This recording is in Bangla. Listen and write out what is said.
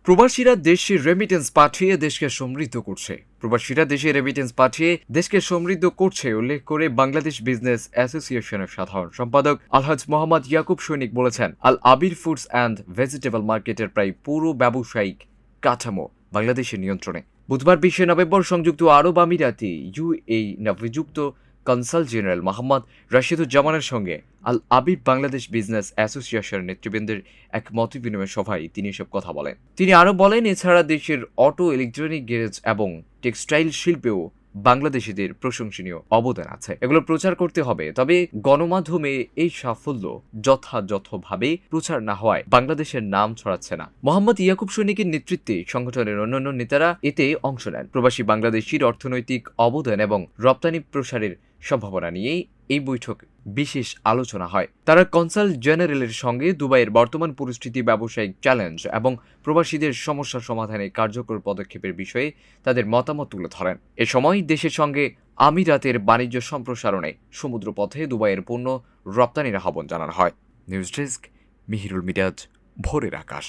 প্রবাসীরা দেশে রেমিটেন্স পাঠিয়ে দেশকে সমৃদ্ধ করছে। প্রবাসীরা দেশে রেমিটেন্স পাঠিয়ে দেশকে সমৃদ্ধ করছে উল্লেখ করে বাংলাদেশ বিজনেস অ্যাসোসিয়েশনের সাধারণ সম্পাদক আলহাজ মোহাম্মদ ইয়াকুব সৈনিক বলেছেন, আল আবির ফুডস অ্যান্ড ভেজিটেবল মার্কেটের প্রায় পুরো ব্যবসায়িক কাঠামো বাংলাদেশের নিয়ন্ত্রণে। বুধবার 20 নভেম্বর সংযুক্ত আরব আমিরাতে ইউএই নবনিযুক্ত কনসাল জেনারেল মোহাম্মদ রাশিদুজ্জামানের সঙ্গে আল আবির বাংলাদেশ বিজনেস অ্যাসোসিয়েশনের নেতৃবৃন্দের এক মতবিনিময় সভায় তিনি এসব কথা বলেন। তিনি আরও বলেন, এছাড়া দেশের অটো, ইলেকট্রনিক, গ্যারেজ এবং টেক্সটাইল শিল্পেও বাংলাদেশিদের প্রশংসনীয় অবদান আছে। এগুলো প্রচার করতে হবে, তবে গণমাধ্যমে এই সাফল্য যথাযথভাবে প্রচার না হওয়ায় বাংলাদেশের নাম ছড়াচ্ছে না। মোহাম্মদ ইয়াকুব সৈনিকের নেতৃত্বে সংগঠনের অন্যান্য নেতারা এতে অংশ নেন। প্রবাসী বাংলাদেশির অর্থনৈতিক অবদান এবং রপ্তানি প্রসারের সম্ভাবনা নিয়ে এই বৈঠক বিশেষ আলোচনা হয়। তারা কনসাল জেনারেলের সঙ্গে দুবাইয়ের বর্তমান পরিস্থিতি, ব্যবসায়িক চ্যালেঞ্জ এবং প্রবাসীদের সমস্যা সমাধানে কার্যকর পদক্ষেপের বিষয়ে তাদের মতামত তুলে ধরেন। এ সময় দেশের সঙ্গে আমিরাতের বাণিজ্য সম্প্রসারণে সমুদ্রপথে দুবাইয়ের পণ্য রপ্তানির আহ্বান জানানো হয়। নিউজ ডেস্ক, মিহিরুল মিরাজ, ভোরের আকাশ।